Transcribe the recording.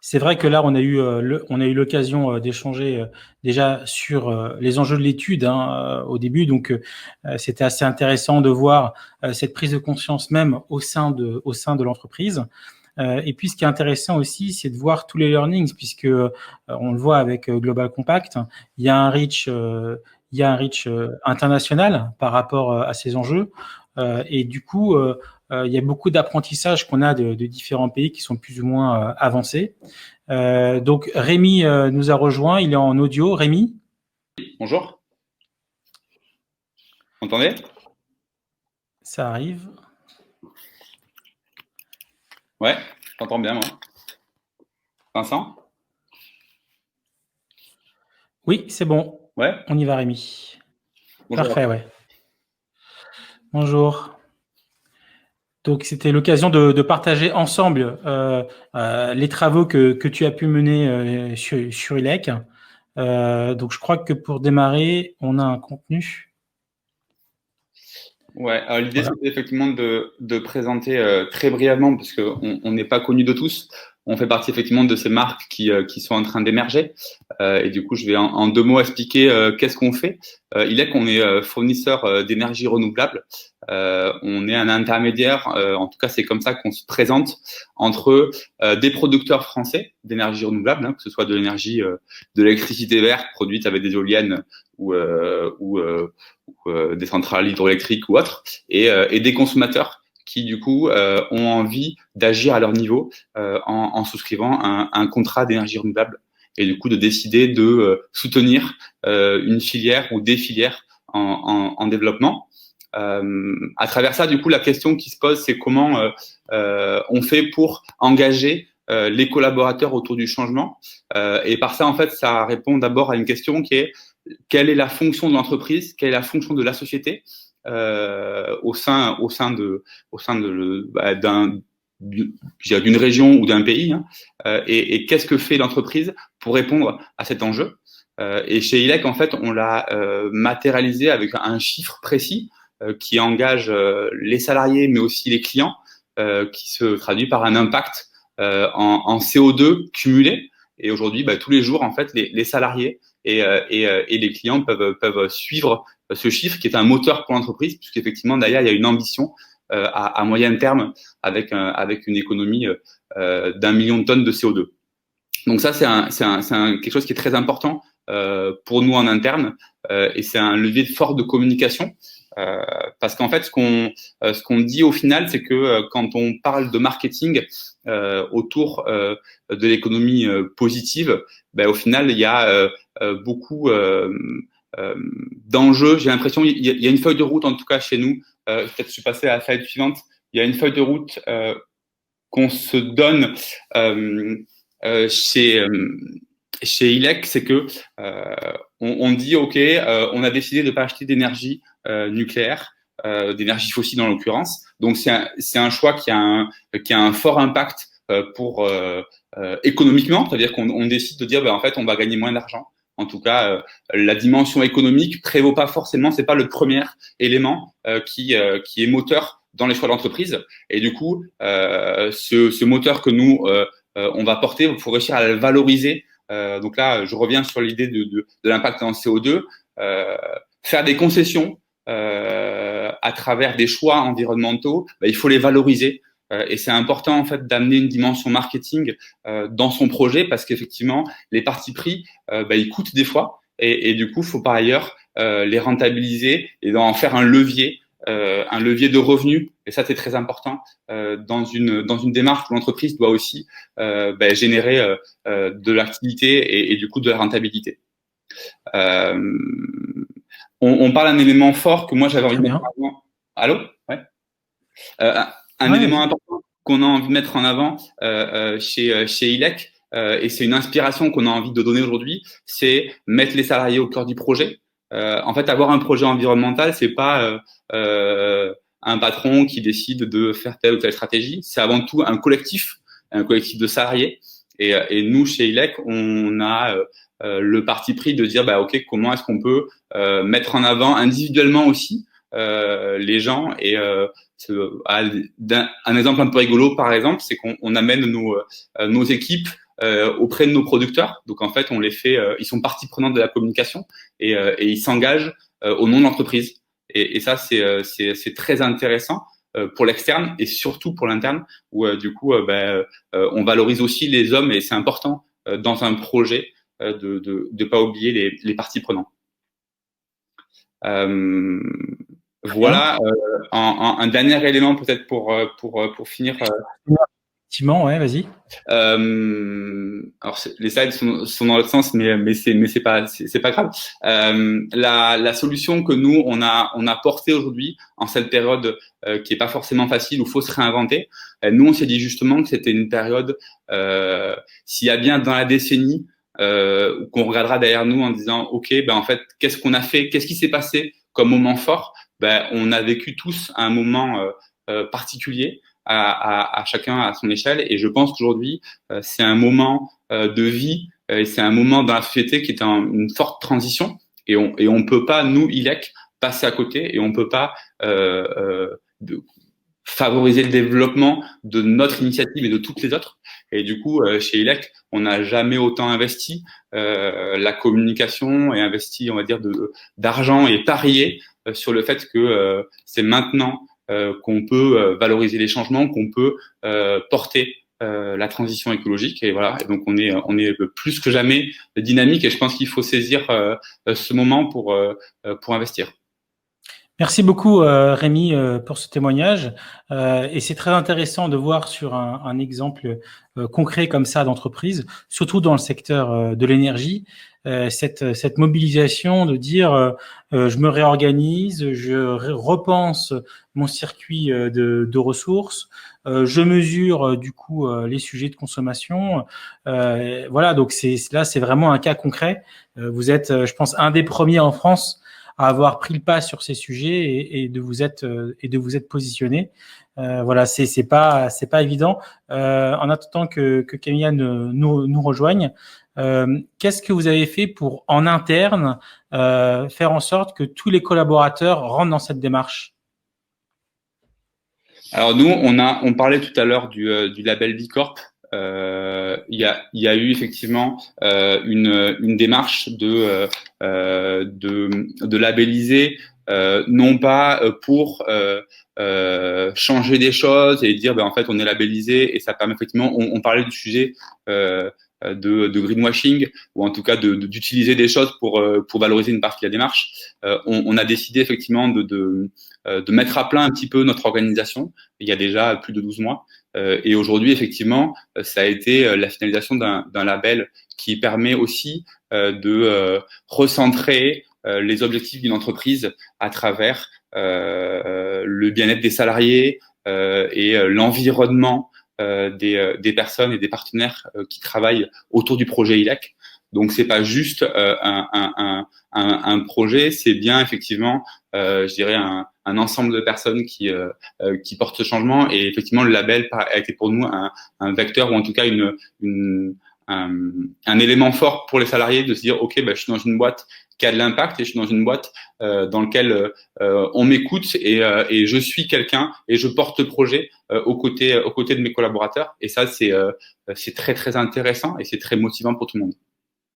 C'est vrai que là, on a eu l'occasion d'échanger déjà sur les enjeux de l'étude au début. Donc, c'était assez intéressant de voir cette prise de conscience même au sein de l'entreprise. Et puis, ce qui est intéressant aussi, c'est de voir tous les learnings, puisque on le voit avec Global Compact, il y a un reach, international par rapport à ces enjeux. Et du coup, il y a beaucoup d'apprentissages qu'on a de différents pays qui sont plus ou moins avancés. Donc Rémi nous a rejoint, il est en audio. Rémi, Bonjour, vous m'entendez? ça arrive. Ouais, je t'entends bien, moi. Vincent? Oui, c'est bon. Ouais, On y va, Rémi. bonjour. Parfait, ouais. Bonjour. Donc c'était l'occasion de partager ensemble les travaux que tu as pu mener sur ILEC. Donc je crois que pour démarrer, on a un contenu. Ouais, l'idée Voilà. c'était effectivement de présenter très brièvement, parce qu'on n'est pas connu de tous. On fait partie effectivement de ces marques qui sont en train d'émerger. Et du coup, je vais en deux mots expliquer qu'est-ce qu'on fait. Il est qu'on est fournisseur d'énergie renouvelable. On est un intermédiaire, en tout cas c'est comme ça qu'on se présente, entre des producteurs français d'énergie renouvelable, hein, que ce soit de l'énergie, de l'électricité verte produite avec des éoliennes ou, des centrales hydroélectriques ou autres, et des consommateurs qui du coup ont envie d'agir à leur niveau en souscrivant un contrat d'énergie renouvelable, et du coup de décider de soutenir une filière ou des filières en développement. À travers ça, du coup, la question qui se pose, c'est comment on fait pour engager les collaborateurs autour du changement. Et par ça, en fait, ça répond d'abord à une question qui est: quelle est la fonction de l'entreprise, quelle est la fonction de la société au sein de d'une région ou d'un pays, hein, et qu'est-ce que fait l'entreprise pour répondre à cet enjeu. Et chez ILEC, en fait, on l'a matérialisé avec un chiffre précis qui engage les salariés, mais aussi les clients, qui se traduit par un impact en CO2 cumulé. Et aujourd'hui, tous les jours, en fait, les salariés et les clients peuvent suivre ce chiffre qui est un moteur pour l'entreprise, puisqu'effectivement, derrière, il y a une ambition à moyen terme avec une économie d'1 million de tonnes de CO2. Donc ça, quelque chose qui est très important pour nous en interne, et c'est un levier fort de communication. Parce qu'en fait, ce qu'on dit au final, c'est que quand on parle de marketing autour de l'économie positive, au final, il y a beaucoup d'enjeux. J'ai l'impression il y a une feuille de route, en tout cas chez nous. Peut-être je suis passé à la slide suivante. Il y a une feuille de route qu'on se donne chez ILEC, c'est que on dit ok, on a décidé de ne pas acheter d'énergie nucléaire, d'énergie fossile dans l'occurrence. Donc c'est un choix qui a un fort impact pour économiquement, c'est-à-dire qu'on décide de dire en fait on va gagner moins d'argent. En tout cas, la dimension économique prévaut pas forcément, c'est pas le premier élément qui est moteur dans les choix d'entreprise. Et du coup, ce moteur que nous on va porter, il faut réussir à le valoriser. Donc là, je reviens sur l'idée de l'impact en CO2, faire des concessions à travers des choix environnementaux, il faut les valoriser. Et c'est important en fait d'amener une dimension marketing dans son projet, parce qu'effectivement les partis pris ils coûtent des fois, et du coup il faut par ailleurs les rentabiliser et en faire un levier de revenus. Et ça c'est très important dans une démarche où l'entreprise doit aussi générer de l'activité et du coup de la rentabilité. Euh, on parle d'un élément fort que moi j'avais envie Très de mettre bien. en avant. Allô? Ouais. Euh, un Ouais, élément vas-y. important qu'on a envie de mettre en avant chez ILEC, et c'est une inspiration qu'on a envie de donner aujourd'hui, c'est mettre les salariés au cœur du projet. En fait, avoir un projet environnemental, c'est pas un patron qui décide de faire telle ou telle stratégie. C'est avant tout un collectif de salariés. Et nous, chez ILEC, on a le parti pris de dire, ok, comment est-ce qu'on peut mettre en avant individuellement aussi les gens. Et un exemple un peu rigolo, par exemple, c'est qu'on amène nos équipes auprès de nos producteurs. Donc en fait, on les fait, ils sont partie prenante de la communication et ils s'engagent au nom de l'entreprise. Et ça, c'est très intéressant pour l'externe et surtout pour l'interne, où du coup, on valorise aussi les hommes et c'est important dans un projet de pas oublier les parties prenantes. Voilà, un dernier élément peut-être pour finir. Effectivement, ouais, vas-y. Alors les slides sont dans l'autre sens, mais c'est pas grave. La solution que nous on a portée aujourd'hui en cette période qui est pas forcément facile où faut se réinventer. Nous on s'est dit justement que c'était une période s'il y a bien dans la décennie qu'on regardera derrière nous en disant ok ben en fait qu'est-ce qu'on a fait, qu'est-ce qui s'est passé comme moment fort. Ben on a vécu tous un moment particulier. À chacun à son échelle. Et je pense qu'aujourd'hui, c'est un moment de vie et c'est un moment dans la société qui est une forte transition. Et on peut pas, nous, ILEC, passer à côté et on peut pas favoriser le développement de notre initiative et de toutes les autres. Et du coup, chez ILEC, on n'a jamais autant investi la communication et investi, on va dire, d'argent et parier sur le fait que c'est maintenant qu'on peut valoriser les changements, qu'on peut porter la transition écologique. Et voilà. Et donc on est plus que jamais dynamique. Et je pense qu'il faut saisir ce moment pour investir. Merci beaucoup Rémi pour ce témoignage et c'est très intéressant de voir sur un exemple concret comme ça d'entreprise, surtout dans le secteur de l'énergie, cette mobilisation de dire je me réorganise, je repense mon circuit de ressources, je mesure du coup les sujets de consommation. Voilà, donc c'est vraiment un cas concret. Vous êtes, je pense, un des premiers en France à avoir pris le pas sur ces sujets et de vous être positionné. Voilà, c'est pas évident. En attendant que Camilla nous rejoigne, qu'est-ce que vous avez fait pour en interne faire en sorte que tous les collaborateurs rentrent dans cette démarche? Alors nous, on parlait tout à l'heure du label B Corp. Il y a eu effectivement une démarche de labelliser non pas pour changer des choses et dire ben en fait on est labellisé et ça permet effectivement on parlait du sujet de greenwashing ou en tout cas d'utiliser des choses pour valoriser une partie de la démarche. On a décidé effectivement de mettre à plat un petit peu notre organisation il y a déjà plus de 12 mois. Et aujourd'hui, effectivement, ça a été la finalisation d'un label qui permet aussi de recentrer les objectifs d'une entreprise à travers le bien-être des salariés et l'environnement des personnes et des partenaires qui travaillent autour du projet ILEC. Donc c'est pas juste un projet, c'est bien effectivement, je dirais un ensemble de personnes qui portent ce changement. Et effectivement, le label a été pour nous un vecteur ou en tout cas un élément fort pour les salariés de se dire ok, ben, je suis dans une boîte qui a de l'impact et je suis dans une boîte dans laquelle on m'écoute et je suis quelqu'un et je porte le projet aux côtés de mes collaborateurs. Et ça c'est très très intéressant et c'est très motivant pour tout le monde.